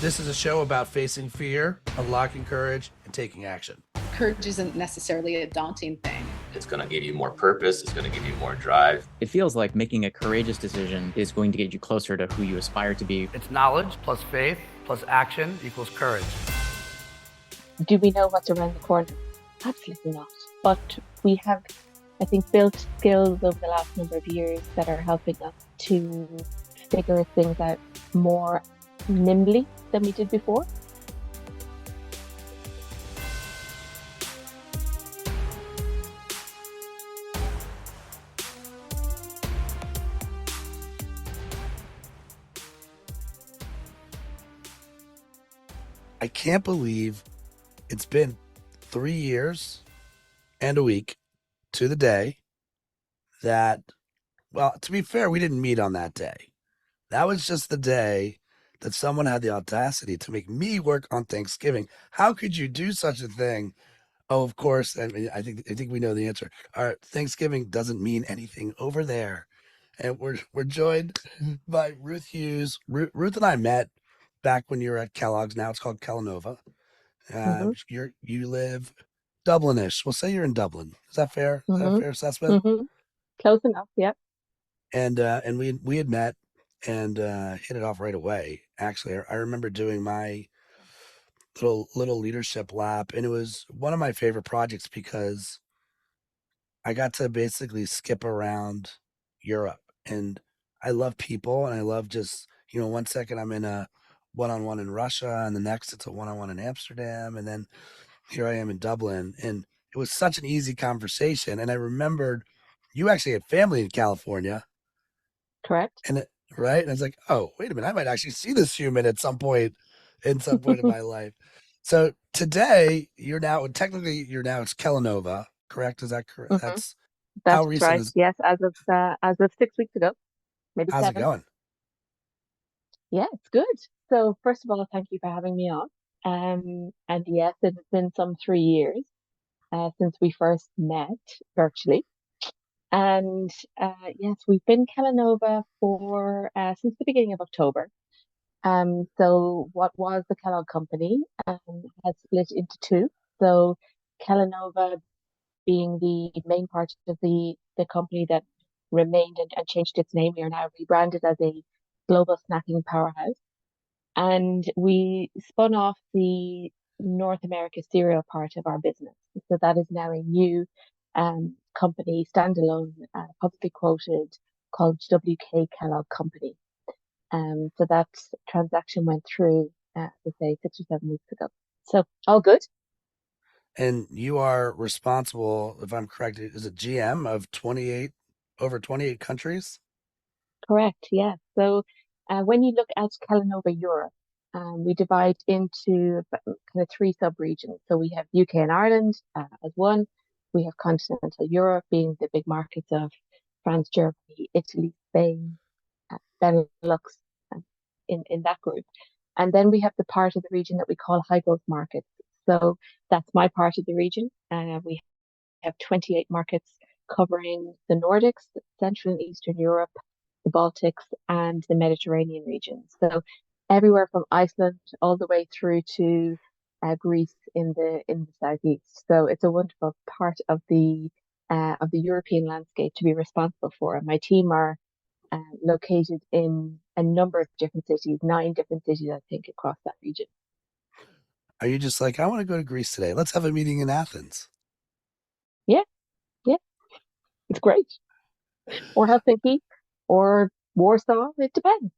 This is a show about facing fear, unlocking courage, and taking action. Courage isn't necessarily a daunting thing. It's going to give you more purpose. It's going to give you more drive. It feels like making a courageous decision is going to get you closer to who you aspire to be. It's knowledge plus faith plus action equals courage. Do we know what's around the corner? Absolutely not. But we have, I think, built skills over the last number of years that are helping us to figure things out more nimbly than we did before. I can't believe it's been 3 years and a week to the day that, well, to be fair, we didn't meet on that day. That was just the day that someone had the audacity to make me work on Thanksgiving. How could you do such a thing? Oh, of course. I mean, I think we know the answer. Our Thanksgiving doesn't mean anything over there. And we're joined by Ruth Hughes. Ruth and I met back when you were at Kellogg's. Now it's called Kellanova. You live Dublinish. We'll say you're in Dublin. Is that fair? Is that a fair assessment? Close enough, yeah. And we had met and hit it off right away. Actually, I remember doing my little leadership lap, and it was one of my favorite projects because I got to basically skip around Europe, and I love people, and I love just, one second I'm in a one-on-one in Russia, and the next it's a one-on-one in Amsterdam, and then here I am in Dublin, and it was such an easy conversation. And I remembered you actually had family in California, Correct. right? And I was like, oh, wait a minute, I might actually see this human at some point in my life. So today you're now it's Kellanova, correct? Is that correct? That's how recent right. Yes, as of 6 weeks ago, maybe how's it 7. going? Yeah, it's good. So first of all, thank you for having me on. And yes, it has been some 3 years since we first met virtually. And yes, we've been Kellanova for since the beginning of October. So what was the Kellogg company has split into two. So Kellanova being the main part of the company that remained and changed its name. We are now rebranded as a global snacking powerhouse. And we spun off the North America cereal part of our business. So that is now a new company, standalone, publicly quoted, called WK Kellogg Company. So that transaction went through, let's say, 6 or 7 weeks ago. So all good. And you are responsible, if I'm correct, is it GM of over 28 countries? Correct. Yeah. So when you look at Kellanova Europe, we divide into kind of three sub-regions. So we have UK and Ireland as one. We have continental Europe being the big markets of France, Germany, Italy, Spain, Benelux, in that group. And then we have the part of the region that we call high growth markets. So that's my part of the region. We have 28 markets covering the Nordics, Central and Eastern Europe, the Baltics, and the Mediterranean region. So everywhere from Iceland all the way through to Greece in the southeast. So it's a wonderful part of the European landscape to be responsible for. And my team are located in a number of different cities, 9 different cities, I think, across that region. Are you just like, I want to go to Greece today? Let's have a meeting in Athens. Yeah, yeah, it's great. Or Helsinki, or Warsaw. It depends.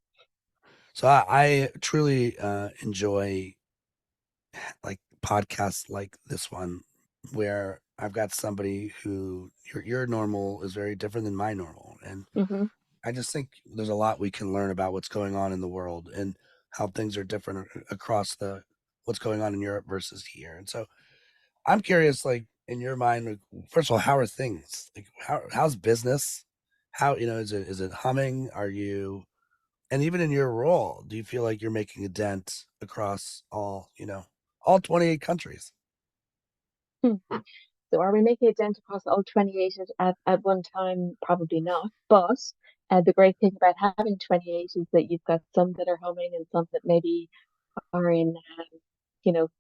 So I truly enjoy like podcasts like this one where I've got somebody who your normal is very different than my normal. And I just think there's a lot we can learn about what's going on in the world and how things are different across what's going on in Europe versus here. And so I'm curious, like in your mind, like, first of all, how are things? Like how's business? How, is it humming? Are you, and even in your role, do you feel like you're making a dent across all 28 countries? So are we making a dent across all 28 at one time? Probably not. But the great thing about having 28 is that you've got some that are humming and some that maybe are in,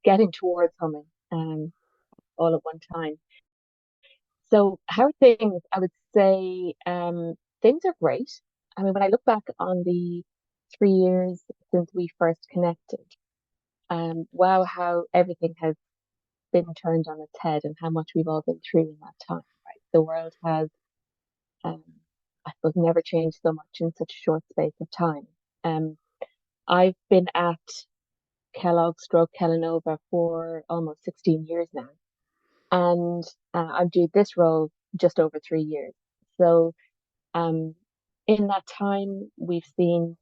getting towards humming, all at one time. So how are things? I would say things are great. I mean, when I look back on the 3 years since we first connected, wow, how everything has been turned on its head and how much we've all been through in that time, right? The world has, um, I suppose, never changed so much in such a short space of time. Um, I've been at Kellogg stroke Kellanova for almost 16 years now, and I've doing this role just over 3 years. So, um, in that time, we've seen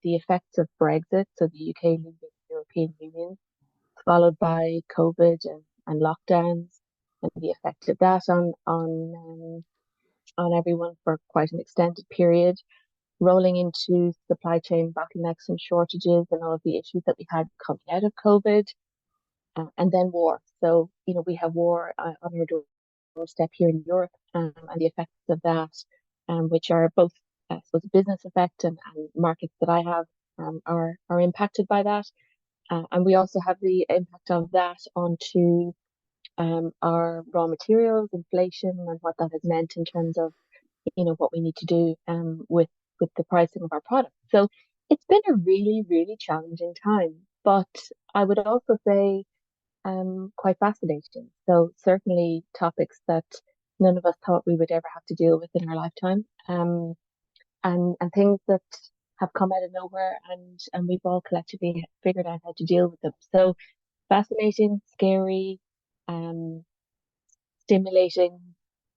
the effects of Brexit, so the UK leaving the European Union, followed by COVID and lockdowns, and the effect of that on everyone for quite an extended period, rolling into supply chain bottlenecks and shortages and all of the issues that we had coming out of COVID, and then war. So, we have war on our doorstep here in Europe, and the effects of that, which are both, I suppose, a business effect and markets that I have, are impacted by that. And we also have the impact of that onto our raw materials, inflation, and what that has meant in terms of, what we need to do with the pricing of our products. So it's been a really, really challenging time, but I would also say quite fascinating. So certainly topics that none of us thought we would ever have to deal with in our lifetime, and things that have come out of nowhere, and we've all collectively figured out how to deal with them. So fascinating, scary, um, stimulating,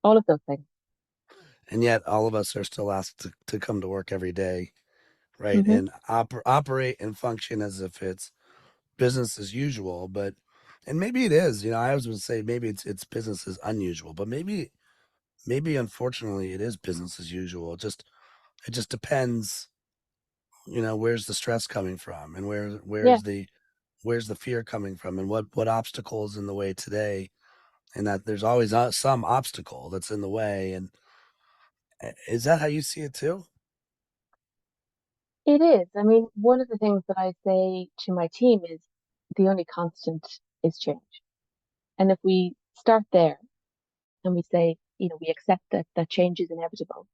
all of those things. And yet all of us are still asked to come to work every day, right? Hmm. And operate and function as if it's business as usual. But and maybe it is, I always would say maybe it's business as unusual, but maybe unfortunately it is business as usual. It just depends, where's the stress coming from, and where Yeah, where's the fear coming from, and what obstacles in the way today, and that there's always some obstacle that's in the way. And is that how you see it too? it is. I mean, one of the things that I say to my team is the only constant is change. And if we start there and we say, we accept that change is inevitable,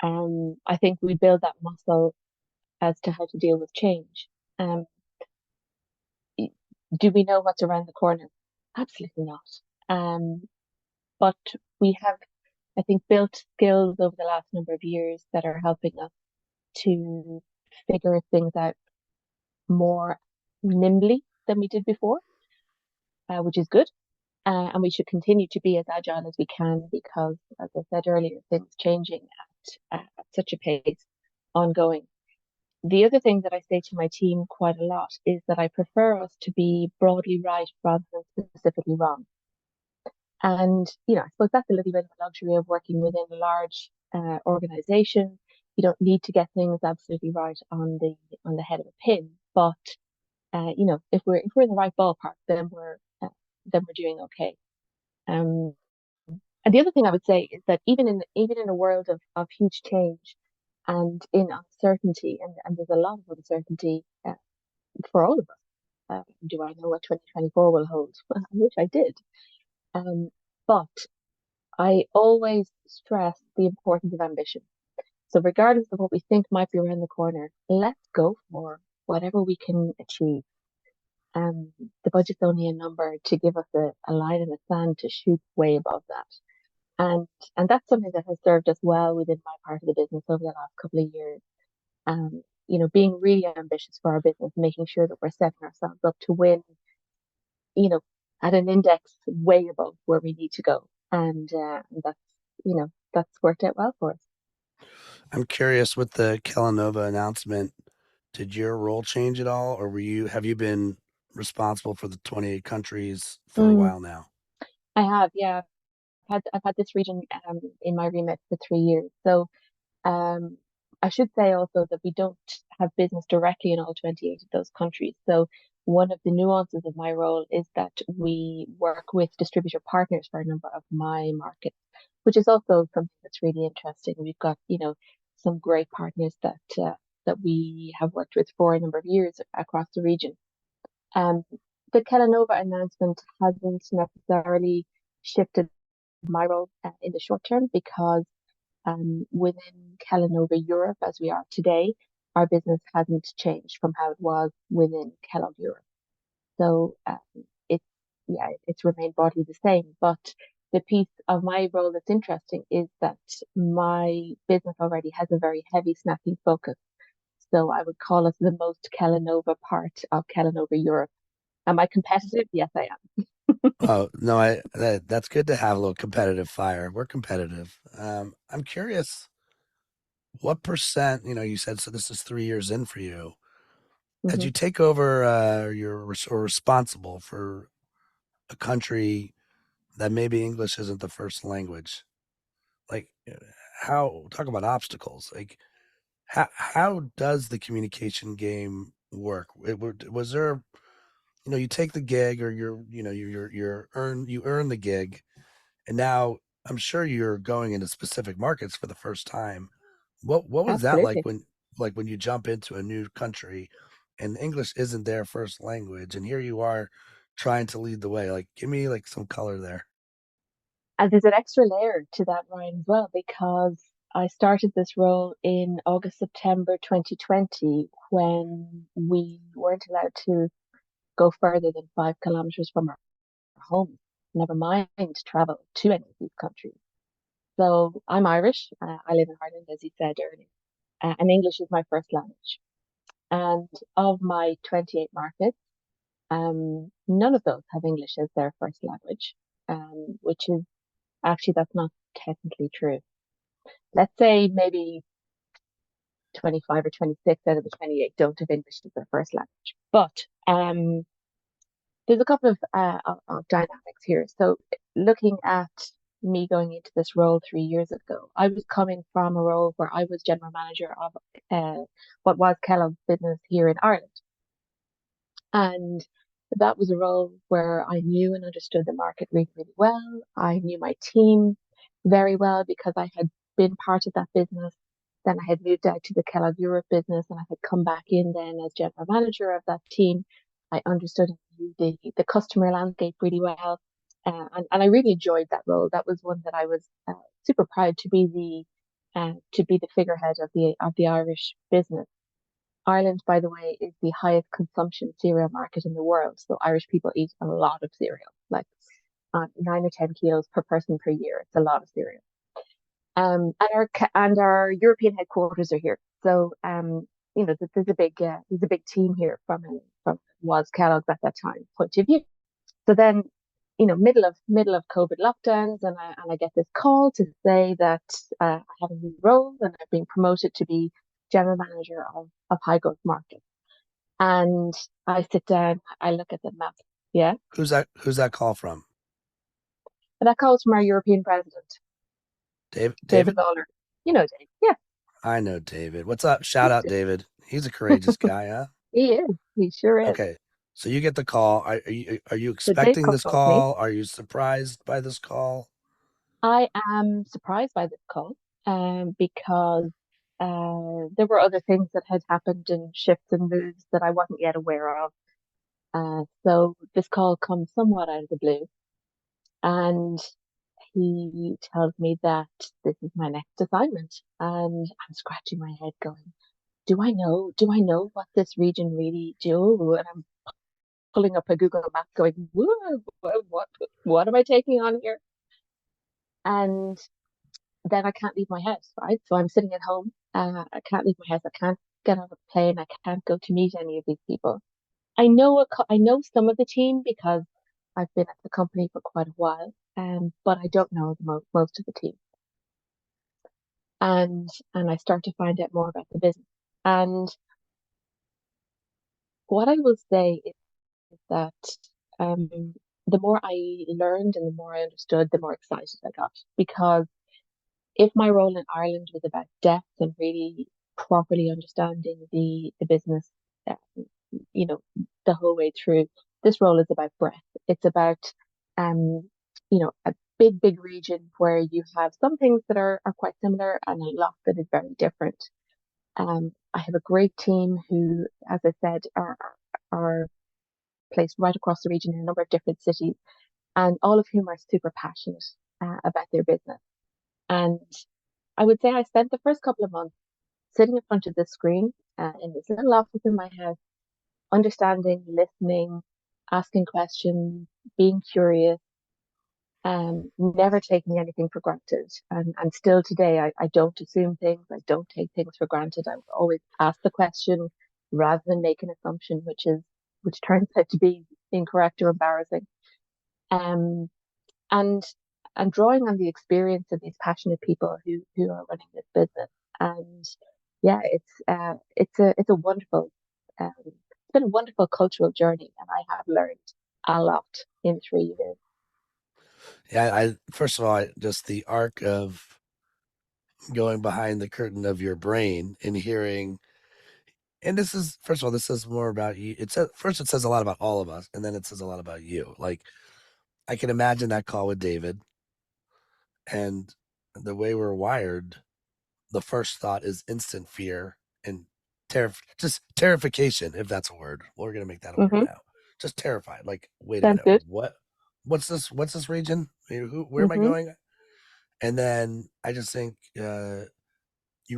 I think we build that muscle as to how to deal with change. Um, do we know what's around the corner? Absolutely not. Um, but we have, I think, built skills over the last number of years that are helping us to figure things out more nimbly than we did before, which is good. And we should continue to be as agile as we can because, as I said earlier, things changing at such a pace, ongoing. The other thing that I say to my team quite a lot is that I prefer us to be broadly right rather than specifically wrong. And, I suppose that's a little bit of a luxury of working within a large organization. You don't need to get things absolutely right on the head of a pin, but if we're in the right ballpark, then we're doing okay. Um, and the other thing I would say is that even in a world of huge change and in uncertainty, and there's a lot of uncertainty for all of us. Do I know what 2024 will hold? Well, I wish I did. Um, but I always stress the importance of ambition. So regardless of what we think might be around the corner, let's go for whatever we can achieve. Um, the budget's only a number to give us a line in the sand to shoot way above that. And and that's something that has served us well within my part of the business over the last couple of years. Being really ambitious for our business, making sure that we're setting ourselves up to win, you know, at an index way above where we need to go. And that's worked out well for us. I'm curious, with the Kellanova announcement, did your role change at all, or have you been responsible for the 28 countries for a Mm, while now? I have, yeah. I've had this region in my remit for 3 years. So Um, I should say also that we don't have business directly in all 28 of those countries. So one of the nuances of my role is that we work with distributor partners for a number of my markets, which is also something that's really interesting. We've got, some great partners that we have worked with for a number of years across the region. Um, the Kellanova announcement hasn't necessarily shifted my role in the short term because within Kellanova Europe, as we are today, our business hasn't changed from how it was within Kellogg Europe. So it's it's remained broadly the same. But the piece of my role that's interesting is that my business already has a very heavy snacking focus. So I would call us the most Kellanova part of Kellanova Europe. Am I competitive? Yes, I am. Oh, no, that's good to have a little competitive fire. We're competitive. I'm curious, what percent, you said, so this is 3 years in for you. As Hmm. you take over, or responsible for a country that maybe English isn't the first language. Like, how talk about obstacles? Like, how does the communication game work? Was there, you take the gig, or you earn the gig, and now I'm sure you're going into specific markets for the first time. What was that like Absolutely. when you jump into a new country and English isn't their first language, and here you are trying to lead the way? Like, give me like some color there. And there's an extra layer to that, Ryan, as well, because I started this role in August, September 2020, when we weren't allowed to go further than 5 kilometers from our home, never mind travel to any of these countries. So I'm Irish. I live in Ireland, as you said earlier, and English is my first language. And of my 28 markets, none of those have English as their first language, which is actually that's not technically true. Let's say maybe 25 or 26 out of the 28 don't have English as their first language. But there's a couple of dynamics here. So looking at me going into this role 3 years ago, I was coming from a role where I was general manager of what was Kellogg's business here in Ireland. And that was a role where I knew and understood the market really, really well. I knew my team very well because I had been part of that business. Then I had moved out to the Kellogg Europe business and I had come back in then as general manager of that team. I understood and knew the customer landscape really well. And I really enjoyed that role. That was one that I was super proud to be the figurehead of the Irish business. Ireland, by the way, is the highest consumption cereal market in the world. So Irish people eat a lot of cereal, like 9 or 10 kilos per person per year. It's a lot of cereal. And our European headquarters are here. So there's a big team here from was Kellogg's at that time point of view. So then, middle of COVID lockdowns, and I get this call to say that I have a new role and I've been promoted to be general manager of high growth markets. And I sit down, I look at the map. Yeah. Who's that call from? And that calls from our European president, David David? Lawler. You know Dave. Yeah, I know David. What's up? Shout you out do. David. He's a courageous guy, huh? He is. He sure is. Okay. So you get the call. Are you So Dave expecting this calls me. call? Are you surprised by this call? I am surprised by this call, because there were other things that had happened and shifts and moves that I wasn't yet aware of. So this call comes somewhat out of the blue, and he tells me that this is my next assignment, and I'm scratching my head, going, "Do I know? Do I know what this region really do?" And I'm pulling up a Google map, going, "Whoa, what am I taking on here?" And then I can't leave my house, right? So I'm sitting at home. I can't leave my house. I can't get on a plane. I can't go to meet any of these people. I know some of the team because I've been at the company for quite a while, but I don't know most of the team. And I start to find out more about the business. And what I will say is that um, the more I learned and the more I understood, the more excited I got because if my role in Ireland was about depth and really properly understanding the business, uh, you know, the whole way through, this role is about breadth. It's about, um, a big region where you have some things that are quite similar and a lot that is very different. I have a great team who, as I said, are placed right across the region in a number of different cities, and all of whom are super passionate about their business. And I would say I spent the first couple of months sitting in front of the screen in this little office in my house, understanding, listening, asking questions, being curious, never taking anything for granted. And still today, I don't assume things. I don't take things for granted. I would always ask the question rather than make an assumption, which turns out to be incorrect or embarrassing. Um, and and drawing on the experience of these passionate people who are running this business. And yeah, it's a wonderful it's been a wonderful cultural journey, and I have learned a lot in 3 years. Yeah, I first of all, just the arc of going behind the curtain of your brain and hearing, and this is first of all, this says more about you. It says first, it says a lot about all of us, and then it says a lot about you. Like I can imagine that call with David, and the way we're wired, the first thought is instant fear and just terrification, if that's a word. We're gonna make that a word Hmm. now. Just terrified. Like, wait a Sounds minute, good. what? What's this? What's this region? Where am I Hmm. going? And then I just think you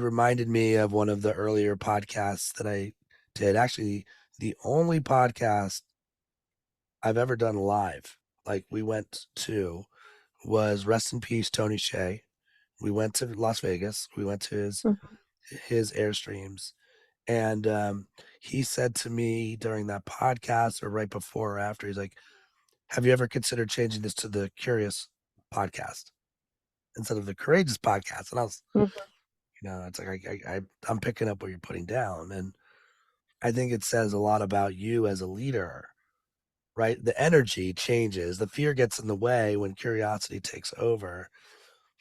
reminded me of one of the earlier podcasts that I did. Actually, the only podcast I've ever done live, like we went to, was Rest in Peace Tony Shea. We went to Las Vegas. We went to his Airstreams, and he said to me during that podcast, or right before or after, he's like, "Have you ever considered changing this to the Curious podcast instead of the Courageous podcast?" And I was, Hmm. it's like I'm picking up what you're putting down, and I think it says a lot about you as a leader, right? The energy changes, the fear gets in the way when curiosity takes over,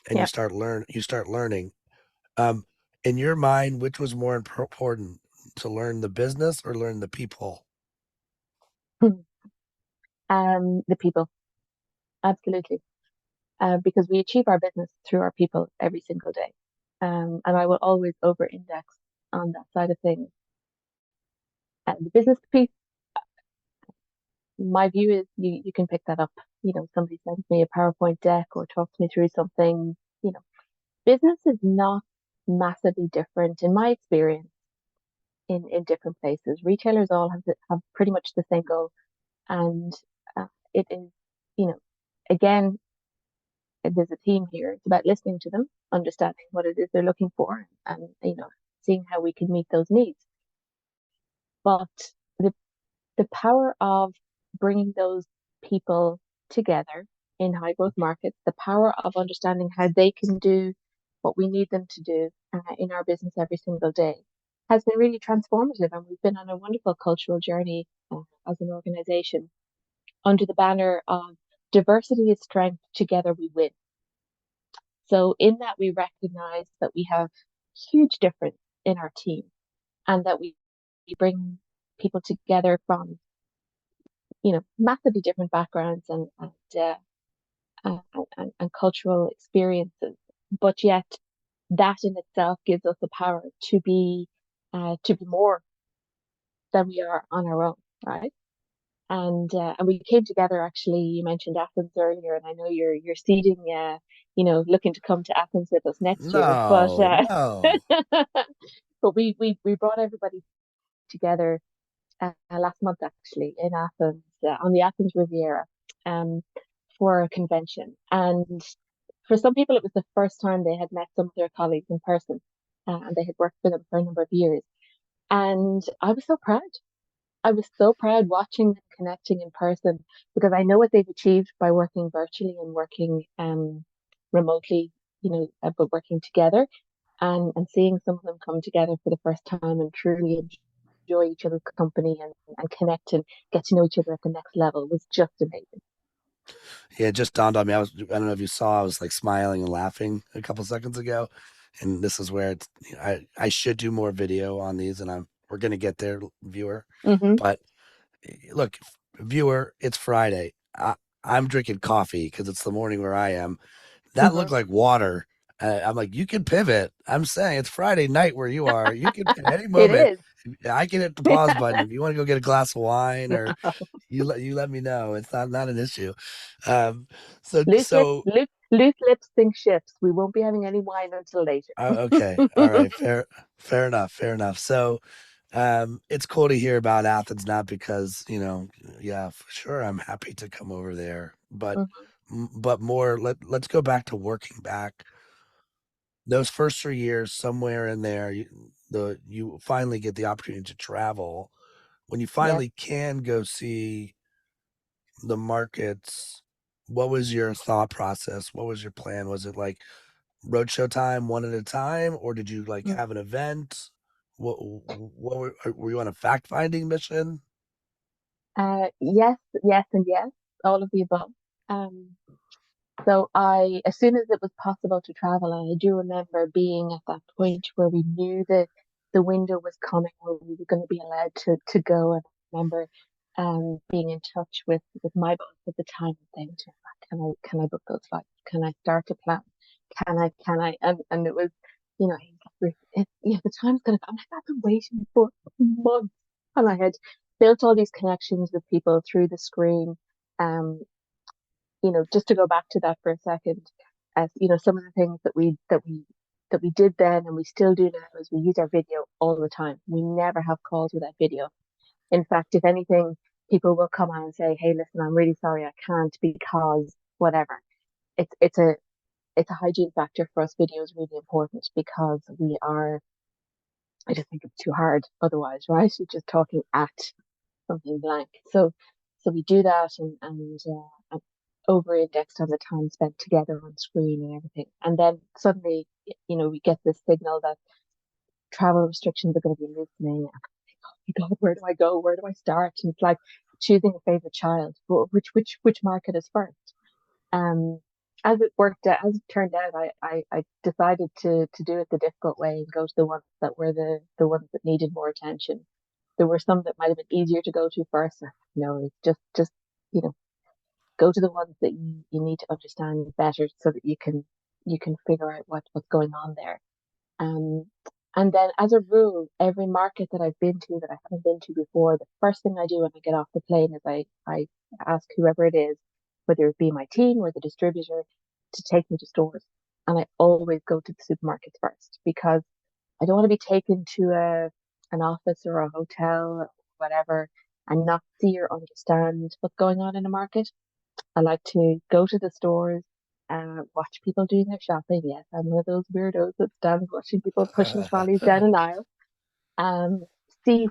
and Yeah. you start learning. Um, in your mind, which was more important, to learn the business or learn the people? The people, absolutely. Because we achieve our business through our people every single day. And I will always over index on that side of things. And the business piece, my view is you can pick that up. Somebody sends me a PowerPoint deck or talks me through something. Business is not massively different in my experience in different places. Retailers all have pretty much the same goal. And it is, you know, again, there's a theme here. It's about listening to them, understanding what it is they're looking for, and seeing how we can meet those needs. But the the power of bringing those people together in high growth markets, the power of understanding how they can do what we need them to do in our business every single day has been really transformative. And we've been on a wonderful cultural journey as an organization under the banner of diversity is strength, together we win. So in that we recognize that we have huge difference in our team and that we bring people together from, massively different backgrounds and cultural experiences. But yet that in itself gives us the power to be more than we are on our own, right? And we came together actually. You mentioned Athens earlier, and I know you're seeding, looking to come to Athens with us next year. But No, no. but we brought everybody together last month actually in Athens on the Athens Riviera um, for a convention. And for some people, it was the first time they had met some of their colleagues in person, and they had worked for them for a number of years. And I was so proud. I was so proud watching them connecting in person because I know what they've achieved by working virtually and working remotely, but working together and seeing some of them come together for the first time and truly enjoy each other's company and connect and get to know each other at the next level was just amazing. Yeah, it just dawned on me. I don't know if you saw, I was like smiling and laughing a couple seconds ago. And this is where I should do more video on these, and we're going to get there, viewer. Hmm. But look, viewer, it's Friday. I'm drinking coffee because it's the morning where I am. That Hmm. looked like water. I'm like, you can pivot. I'm saying it's Friday night where you are. You can at any It moment. is. I can hit the pause button if you want to go get a glass of wine, or you let me know. It's not an issue. Um, so so Loose lips sink ships. We won't be having any wine until later. okay, all right, fair enough, fair enough. So it's cool to hear about Athens, not because yeah, for sure, I'm happy to come over there, Mhm. but more let's go back to working back those first 3 years somewhere in there. You finally get the opportunity to travel when you Yes. finally can go see the markets. What was your thought process? What was your plan? Was it like roadshow time one at a time, or did you like Mm. have an event? Were you on a fact finding mission? Yes, yes, and yes, all of the above. Um, So as soon as it was possible to travel, and I do remember being at that point where we knew that the window was coming where we were going to be allowed to go. And I remember being in touch with my boss at the time and saying to him, can I book those flights? Can I start to plan? Can I? And it was, he's like, the time's gonna come. I've been waiting for months. And I had built all these connections with people through the screen. Um, just to go back to that for a second, as some of the things that we did then and we still do now is we use our video all the time. We never have calls without video. In fact, if anything, people will come on and say, "Hey, listen, I'm really sorry, I can't because whatever." It's a hygiene factor for us. Video is really important because we are. I just think it's too hard otherwise, right? You're just talking at something blank. So we do that and over indexed on the time spent together on screen and everything. And then suddenly, we get this signal that travel restrictions are going to be loosening. Oh my God, where do I go? Where do I start? And it's like choosing a favorite child. Which market is first? Um, as it turned out, I decided to do it the difficult way and go to the ones that were the ones that needed more attention. There were some that might have been easier to go to first. No, it's just you know go to the ones that you need to understand better so that you can figure out what's going on there. Um, and then as a rule, every market that I've been to that I haven't been to before, the first thing I do when I get off the plane is I ask whoever it is, whether it be my team or the distributor, to take me to stores. And I always go to the supermarkets first because I don't want to be taken to an office or a hotel or whatever and not see or understand what's going on in a market. I like to go to the stores and watch people doing their shopping. Yes, I'm one of those weirdos that stands watching people pushing trolleys down an aisle. Um, see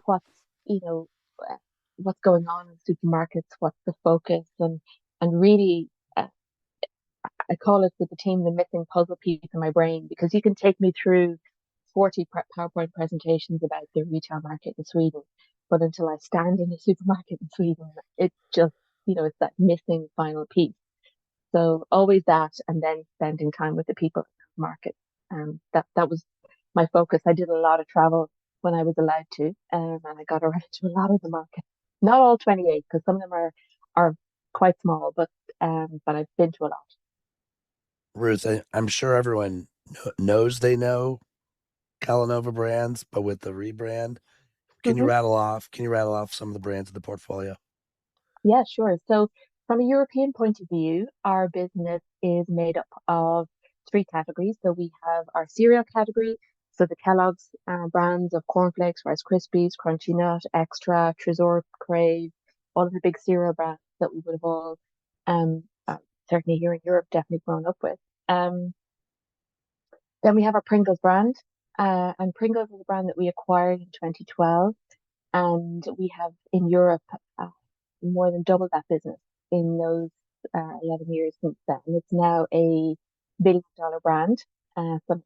you know uh, what's going on in supermarkets, what's the focus, and really, I call it with the team the missing puzzle piece in my brain because you can take me through 40 PowerPoint presentations about the retail market in Sweden, but until I stand in a supermarket in Sweden, it's just it's that missing final piece. So always that, and then spending time with the people in the market. That was my focus. I did a lot of travel when I was allowed to, and I got around to a lot of the market. Not all 28, because some of them are quite small, but I've been to a lot. Ruth, I'm sure everyone knows they know Kellanova brands, but with the rebrand, Hmm. can you rattle off some of the brands in the portfolio? Yeah, sure. So from a European point of view, our business is made up of three categories. So we have our cereal category, so the Kellogg's brands of cornflakes, Rice Krispies, Crunchy Nut, Extra, Tresor, Crave, all of the big cereal brands that we would have all, um, uh, certainly here in Europe, definitely grown up with. Um, then we have our Pringles brand, and Pringles is a brand that we acquired in 2012, and we have in Europe more than doubled that business in those 11 years since then. It's now a $1 billion brand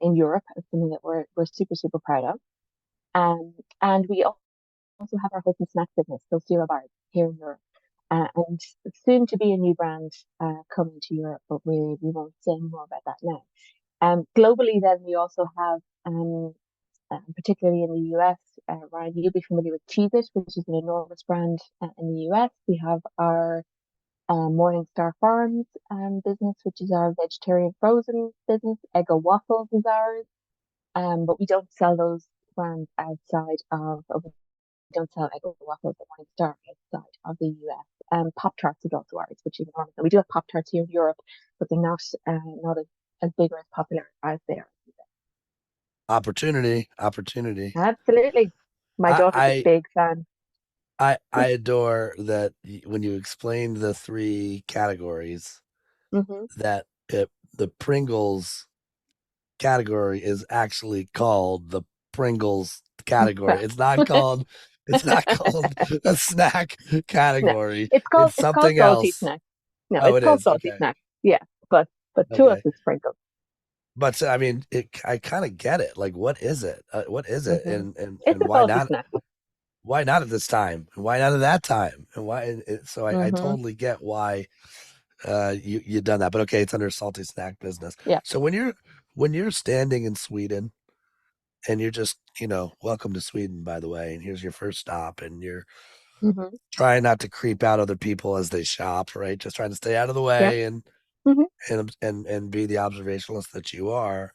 in Europe, and something that we're super, super proud of. And we also have our hope and snack business, so cereal bars here in Europe. And soon to be a new brand coming to Europe, but we won't say any more about that now. Globally, then we also have, particularly in the US, Ryan, you'll be familiar with Cheez-It, which is an enormous brand in the US. We have our Morningstar Farms business, which is our vegetarian frozen business. Eggo Waffles is ours, but we don't sell those brands outside of we don't sell Eggo waffles at Morningstar outside of the US. Pop Tarts is also ours, which is enormous. And we do have Pop Tarts here in Europe, but they're not as big or as popular as they are. Opportunity. Absolutely. My daughter's a I big fan. I adore that when you explained the three categories, Hmm. that the Pringles category is actually called the Pringles category. It's not called a snack No, category. it's It's called something salty else. snack. No, Oh, it's it called is. salty Okay. snack. Yeah, but to us Okay. it's Pringles. But so, I mean, I kind of get it. Like, what is it? What is it? Hmm. And It's a why salty not? snack. Why not at this time? And why not at that time? And why? So I Hmm. totally get why you done that. But okay, it's under salty snack business. Yeah. So when you're standing in Sweden and you're just, welcome to Sweden, by the way, and here's your first stop, and you're Hmm. trying not to creep out other people as they shop, right? Just trying to stay out of the Yeah. way and Hmm. and be the observationalist that you are.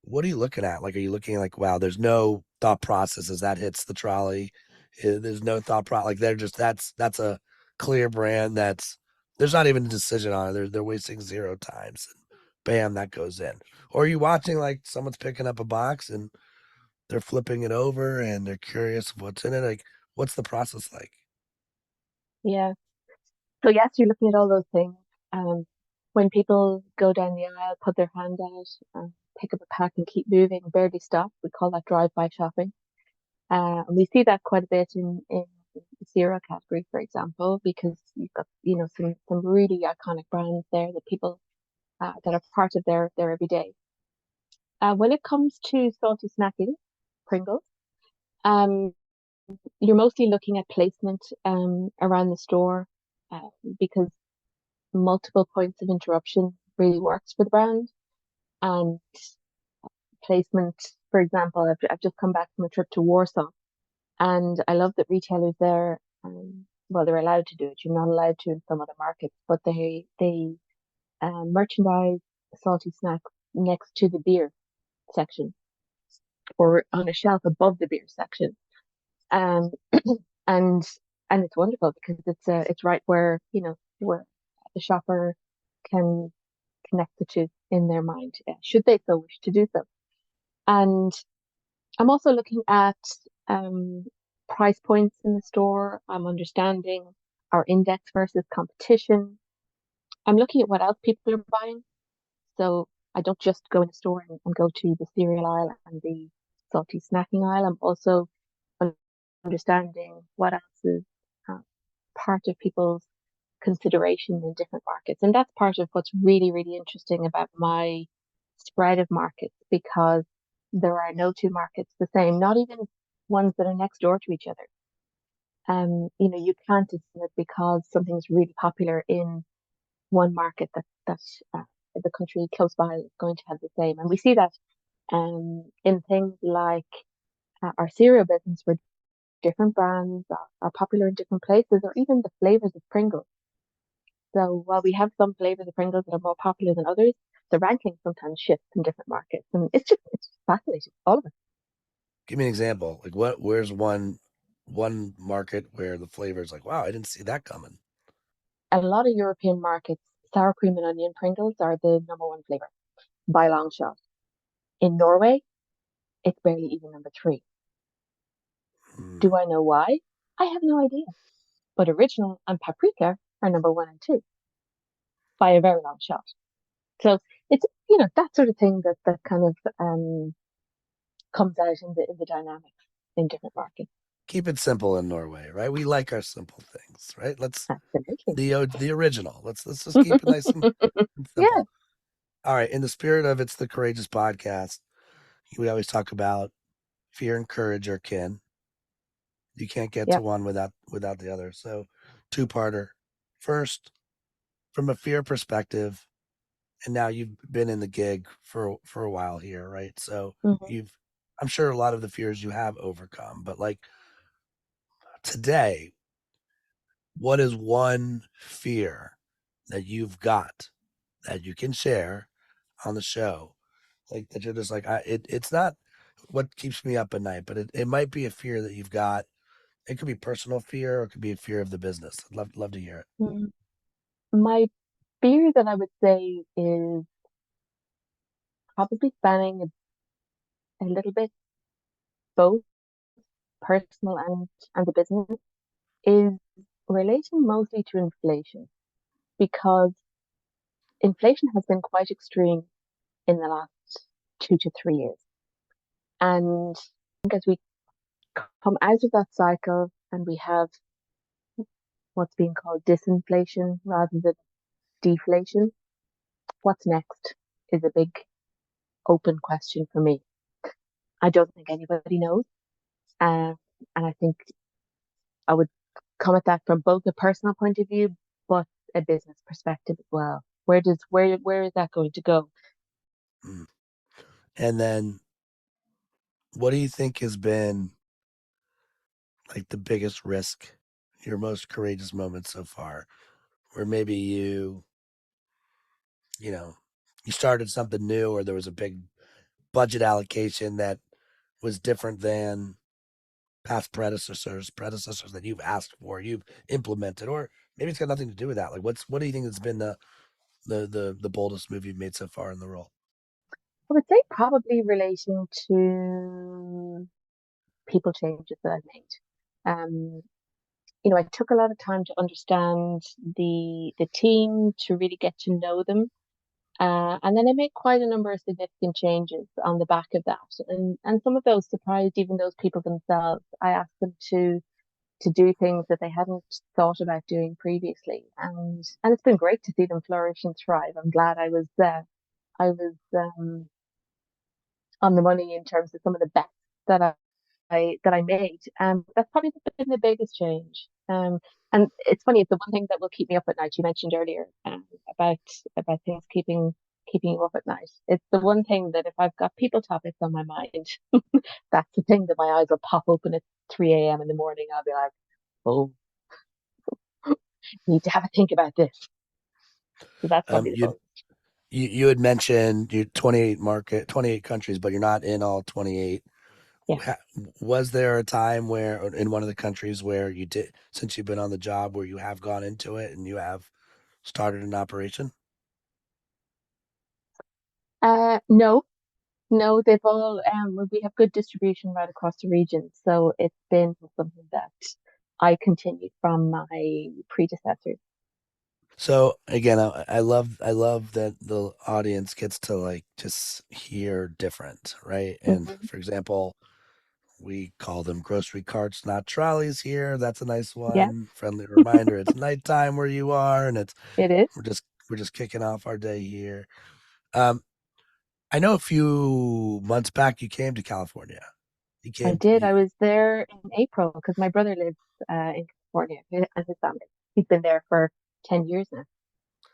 What are you looking at? Like, are you looking like, wow, there's no thought process as that hits the trolley? There's no thought pro like they're just that's a clear brand that's there's not even a decision on it. They're wasting zero times and bam, that goes in. Or are you watching like someone's picking up a box and they're flipping it over and they're curious of what's in it? Like, what's the process like? Yeah. So yes, you're looking at all those things. Um, when people go down the aisle, put their hand out, pick up a pack and keep moving, barely stop. We call that drive-by shopping. And we see that quite a bit in the cereal category, for example, because you've got, some really iconic brands there that people that are part of their everyday. When it comes to salty snacking, Pringles, um, you're mostly looking at placement around the store uh, because multiple points of interruption really works for the brand. And placement, for example, I've just come back from a trip to Warsaw, and I love that retailers there, well, they're allowed to do it. You're not allowed to in some other markets, but they merchandise salty snacks next to the beer section or on a shelf above the beer section. Um, and and it's wonderful because it's right where where the shopper can connect the two in their mind, should they so wish to do so. And I'm also looking at um, price points in the store. I'm understanding our index versus competition. I'm looking at what else people are buying. So I don't just go in the store and go to the cereal aisle and the salty snacking aisle. I'm also understanding what else is uh, part of people's consideration in different markets. And that's part of what's really, really interesting about my spread of markets because there are no two markets the same, not even ones that are next door to each other. You can't assume it because something's really popular in one market that the country close by is going to have the same. And we see that in things like our cereal business, where different brands are popular in different places, or even the flavors of Pringles. So while we have some flavors of Pringles that are more popular than others, the ranking sometimes shifts in different markets, and it's just fascinating, all of it. Give me an example. Like where's one market where the flavor is like, wow, I didn't see that coming. A lot of European markets, sour cream and onion Pringles are the number one flavor by a long shot. In Norway, it's barely even number three. Hmm. Do I know why? I have no idea. But original and paprika are number one and two by a very long shot. So it's that sort of thing that kind of comes out in the dynamics in different markets. Keep it simple in Norway, right? We like our simple things, right? Let's Absolutely. the original. Let's just keep it nice and Yeah. simple. All right. In the spirit of it's the courageous podcast, we always talk about fear and courage are kin. You can't get to Yep. one without the other. So, two-parter. First, from a fear perspective, and now you've been in the gig for a while here, right? So Hmm. you've I'm sure a lot of the fears you have overcome, but like today, what is one fear that you've got that you can share on the show? Like that you're just like, it's not what keeps me up at night, but it might be a fear that you've got. It could be personal fear or it could be a fear of the business. I'd love to hear it. Mm. My fear that I would say is probably spanning a little bit both personal and the business is relating mostly to inflation because inflation has been quite extreme in the last 2 to 3 years. And I think as we come out of that cycle and we have what's being called disinflation rather than deflation, what's next is a big open question for me. I don't think anybody knows. Um, and I think I would come at that from both a personal point of view, but a business perspective as well. Where is that going to go? Mm. And then what do you think has been like the biggest risk, your most courageous moment so far, where maybe you know, you started something new or there was a big budget allocation that was different than past predecessors that you've asked for, you've implemented, or maybe it's got nothing to do with that. Like what do you think has been the boldest move you've made so far in the role? I would say probably relating to people changes that I've made. Um, I took a lot of time to understand the team, to really get to know them. And then I made quite a number of significant changes on the back of that. And some of those surprised even those people themselves. I asked them to do things that they hadn't thought about doing previously. And it's been great to see them flourish and thrive. I'm glad I was on the money in terms of some of the bets that I made. That's probably been the biggest change. And it's funny, it's the one thing that will keep me up at night. You mentioned earlier about things keeping you up at night. It's the one thing that if I've got people topics on my mind, that's the thing that my eyes will pop open at 3 a.m. in the morning. I'll be like, oh, need to have a think about this. So that's probably the You fun. you had mentioned you 28 countries, but you're not in all 28. Yeah. Was there a time where in one of the countries where you did, since you've been on the job, where you have gone into it and you have started an operation? No, no, they've all we have good distribution right across the region. So it's been something that I continued from my predecessors. So again, I love that the audience gets to like just hear different, right? And Hmm. for example, we call them grocery carts, not trolleys here. That's a nice Yeah, one. Friendly reminder, it's nighttime where you are, and it is. we're just we're just kicking off our day here. Um, I know a few months back you came to California. You I came to, did. I was there in April because my brother lives in California and his family. He's been there for 10 years now.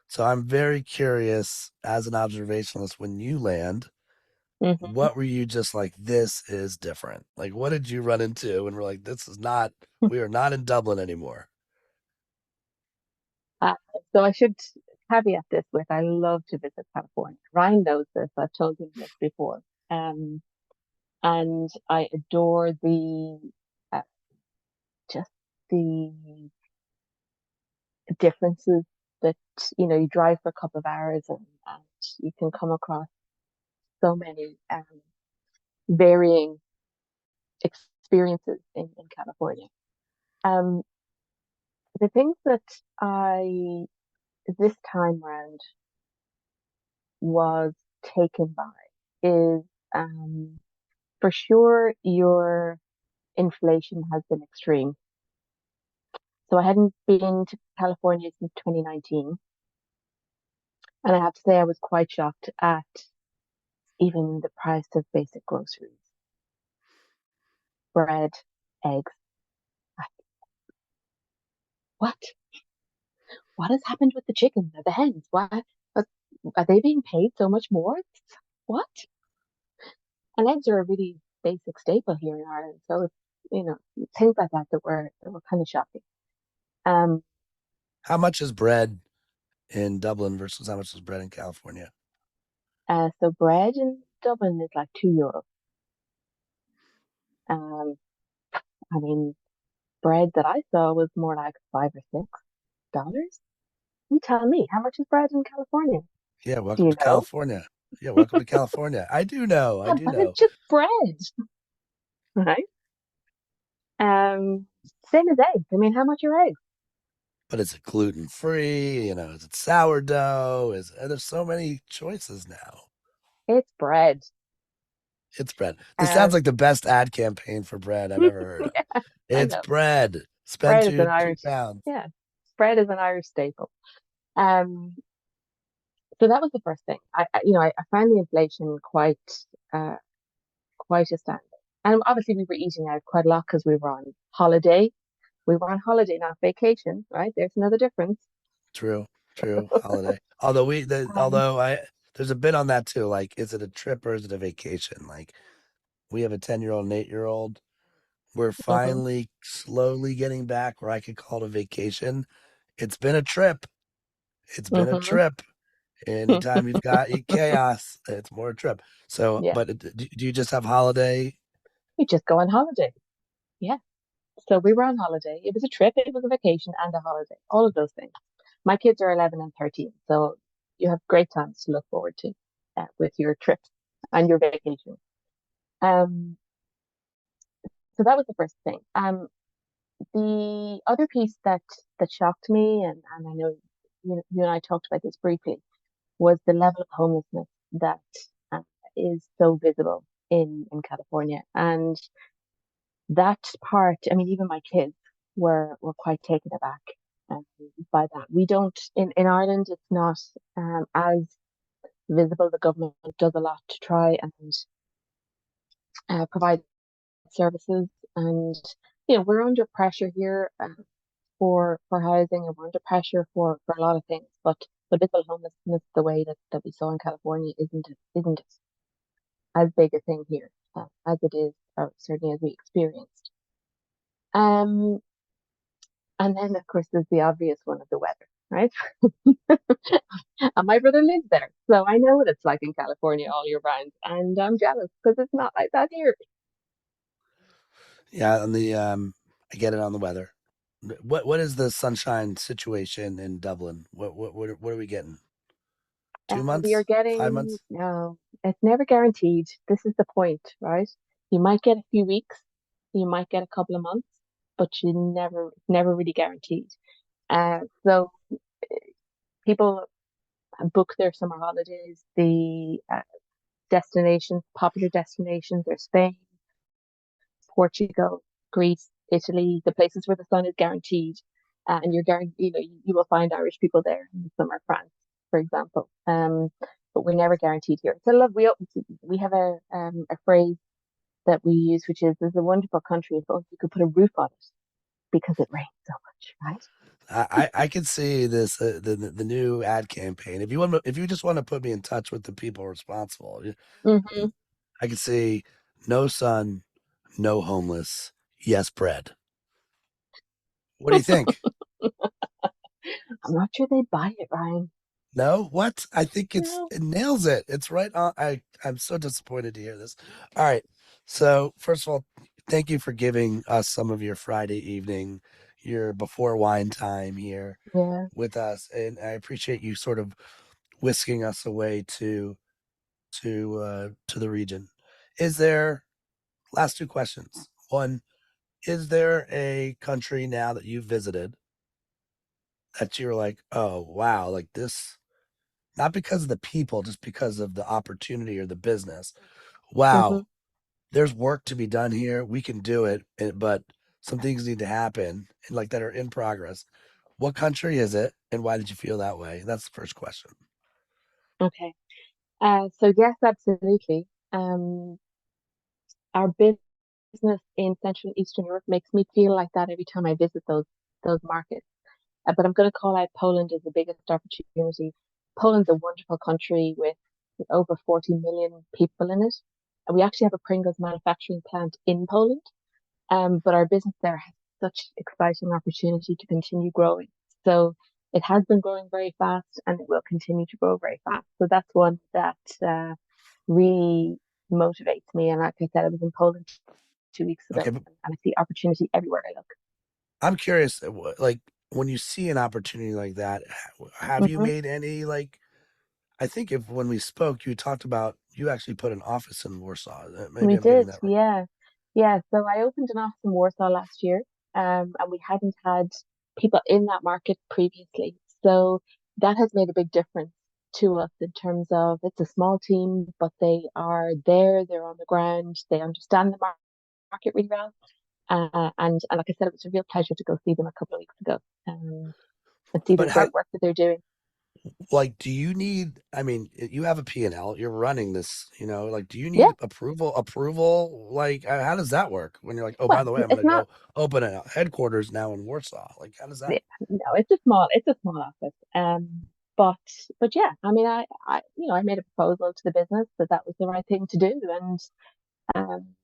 so I'm very curious as an observationalist when you land, Hmm. what were you just like, this is different? Like, what did you run into? And we're like, we are not in Dublin anymore. Uh, so I should caveat this with I love to visit California. Ryan knows this. I've told him this before. Um, and I adore uh, just the differences that you drive for a couple of hours and you can come across so many varying experiences in California. Um, the things that I this time round was taken by is for sure your inflation has been extreme. So I hadn't been to California since 2019. And I have to say I was quite shocked at even the price of basic groceries, bread, eggs. What? What has happened with the chicken or the hens? Why are they being paid so much more? What? And eggs are a really basic staple here in Ireland. So it's, things like that were kind of shocking. Um, How much is bread in Dublin versus how much is bread in California? so bread in Dublin is like €2. Um, I mean, bread that I saw was more like $5 or $6. You tell me, how much is bread in California? Yeah, Do welcome you to know? California. Yeah, welcome to California. I do know. I Yeah, do but know. it's just bread, right? Same as eggs. I mean, how much are eggs? But is it gluten free? Is it sourdough? There's so many choices now. It's bread. It's bread. This sounds Um, like the best ad campaign for bread I've ever heard of. yeah, I It's know. bread. Spend Bread is an two Irish, pounds. yeah, bread is an Irish staple. Um, so that was the first thing. I found the inflation uh, quite astounding. And obviously we were eating out quite a lot because we were on holiday. We were on holiday, not vacation, right? There's another difference. True, true. Holiday. Although Um, there's a bit on that too. Like, is it a trip or is it a vacation? Like, we have a 10-year-old and 8-year-old. We're mhm, finally slowly getting back where I could call it a vacation. It's been a trip. It's been a mhm. trip. Anytime you've got chaos, it's more a trip. So, Yeah, but do you just have holiday? we just go on holiday. Yeah. So we were on holiday. It was a trip, it was a vacation and a holiday, all of those things. My kids are 11 and 13, so you have great times to look forward to with your trips and your vacation. Um, so that was the first thing. The other piece that shocked me, and I know you and I talked about this briefly, was the level of homelessness that uh, is so visible in California. And that part, I mean, even my kids were quite taken aback um, by that. We don't in Ireland, it's not as visible. The government does a lot to try and provide services, and we're under pressure here for housing, and we're under pressure for a lot of things. But visible homelessness, the way that we saw in California, isn't as big a thing here as it is, or certainly as we experienced. Um, And then, of course, there's the obvious one of the weather, right? And my brother lives there, so I know what it's like in California all year round, and I'm jealous because it's not like that here. Yeah, on the I get it on the weather. What is the sunshine situation in Dublin? What are we getting? Two We are months? Five getting, months? no, it's never guaranteed. This is the point, right? You might get a few weeks, you might get a couple of months, but never really guaranteed. So people book their summer holidays. The destinations, popular destinations, are Spain, Portugal, Greece, Italy, the places where the sun is guaranteed, and you're guaranteed, you will find Irish people there in the summer. France, for example. But we're never guaranteed here. So look, we have a phrase that we use, which is, "There's a wonderful country if only you could put a roof on it," because it rains so much, right? I can see this the new ad campaign. If you just want to put me in touch with the people responsible, Hmm. I can see no sun, no homeless, yes bread. What do you think? I'm not sure they buy it, Ryan. No? What? I think No. it nails it. It's right on. I'm so disappointed to hear this. All right. So, first of all, thank you for giving us some of your Friday evening, your before wine time here Yeah. with us. And I appreciate you sort of whisking us away to the region. Is there last two questions? One, is there a country now that you've visited that you're like, "Oh, wow, like this not because of the people, just because of the opportunity or the business. Hmm. Wow, there's work to be done here. We can do it, but some things need to happen and like that are in progress. What country is it, and why did you feel that way? That's the first question. Okay. So yes, absolutely. Our business in Central and Eastern Europe makes me feel like that every time I visit those markets. But I'm going to call out Poland as the biggest opportunity. Poland's a wonderful country with over 40 million people in it. And we actually have a Pringles manufacturing plant in Poland. But our business there has such exciting opportunity to continue growing. So it has been growing very fast and it will continue to grow very fast. So that's one that really motivates me. And like I said, I was in Poland 2 weeks ago, Okay, and I see opportunity everywhere I look. I'm curious, like when you see an opportunity like that, have you Hmm. made any like? I think if when we spoke, you talked about you actually put an office in Warsaw. Maybe We I'm getting did, that wrong. yeah. Yeah, so I opened an office in Warsaw last year, and we hadn't had people in that market previously. So that has made a big difference to us in terms of it's a small team, but they are there, they're on the ground, they understand the market really well. And like I said, it was a real pleasure to go see them a couple of weeks ago, and see the But how, great work that they're doing. like, do you need? I mean, you have a P&L. You're running this. Like, do you Yeah, need approval? Like, how does that work? When you're like, oh, by well, the way, I'm it's gonna not. go open a headquarters now in Warsaw. Like, how does that? No, it's a small office. But but yeah, I mean, I made a proposal to the business that that was the right thing to do, and um,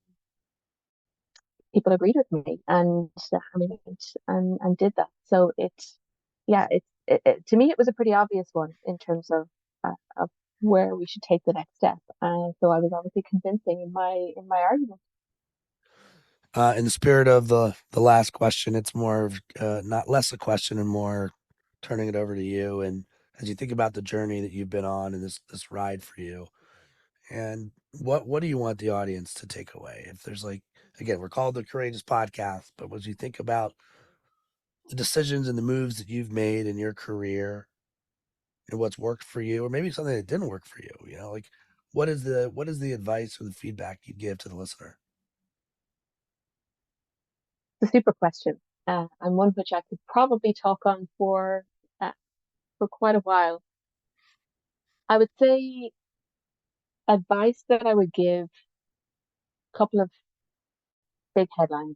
people agreed with me, and I mean, and did that. So yeah, to me, it was a pretty obvious one in terms of where we should take the next step. And so I was obviously convincing in my argument. In the spirit of the last question, it's more of not less a question and more turning it over to you. And as you think about the journey that you've been on and this ride for you, and what do you want the audience to take away? If there's like, again, we're called the Courageous Podcast, but as you think about the decisions and the moves that you've made in your career and what's worked for you, or maybe something that didn't work for you, like what is the advice or the feedback you'd give to the listener? It's a super question, and one which I could probably talk on for quite a while. I would say advice that I would give, a couple of big headlines.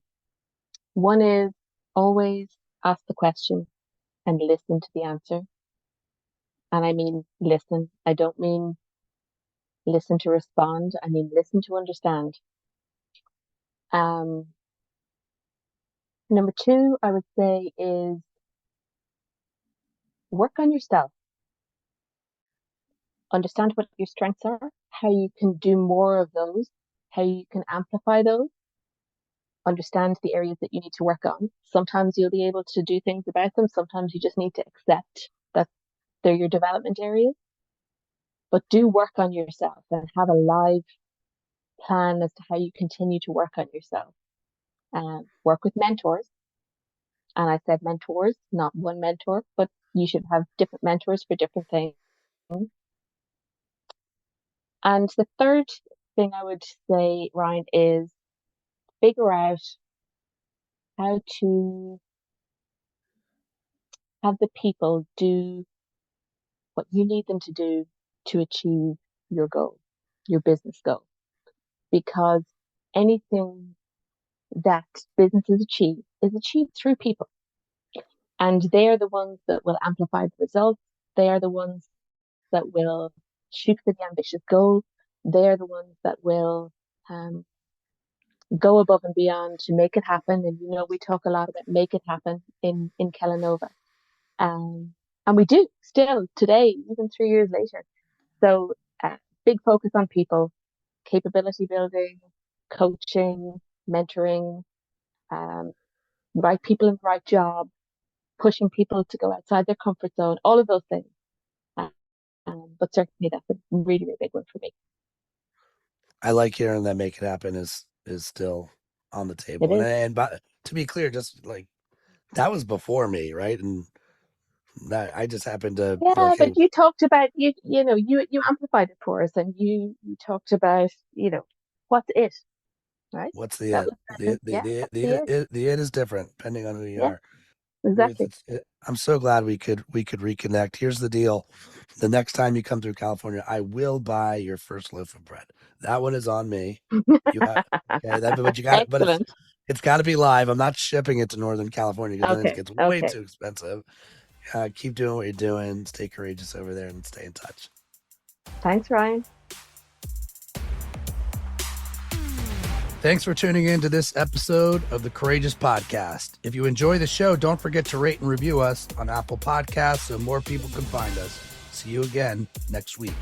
One is always ask the question and listen to the answer. And I mean listen. I don't mean listen to respond. I mean listen to understand. Um, Number two, I would say is work on yourself. Understand what your strengths are, how you can do more of those, how you can amplify those. Understand the areas that you need to work on. Sometimes you'll be able to do things about them. Sometimes you just need to accept that they're your development areas. But do work on yourself and have a live plan as to how you continue to work on yourself. Work with mentors. And I said mentors, not one mentor, but you should have different mentors for different things. And the third thing I would say, Ryan, is figure out how to have the people do what you need them to do to achieve your goal, your business goal. Because anything that businesses achieve is achieved through people. And they are the ones that will amplify the results. They are the ones that will shoot for the ambitious goal. They are the ones that will um, go above and beyond to make it happen. And we talk a lot about make it happen in Kellanova. Um, and we do still today, even 3 years later. So big focus on people, capability building, coaching, mentoring, um, right people in the right job, pushing people to go outside their comfort zone, all of those things. Uh, but certainly that's a really, really big one for me. I like hearing that make it happen is still on the It table. And is. and but to be clear, just like that was before me, right? And that I just happened to go, Yeah, okay, but you talked about you amplified it for us, and you talked about what's it, right? what's the That it? was The yeah, the that's the the it. the it is different depending on who you Yeah, are. Ruth, exactly. I'm so glad we could reconnect. Here's the deal. The next time you come through California, I will buy your first loaf of bread. That one is on me. You have okay, but you got it, but it's Excellent. it's got to be live. I'm not shipping it to Northern California because then it Okay, gets way okay. too expensive. Keep doing what you're doing. Stay courageous over there and stay in touch. Thanks, Ryan. Thanks for tuning in to this episode of the Courageous Podcast. If you enjoy the show, don't forget to rate and review us on Apple Podcasts so more people can find us. See you again next week.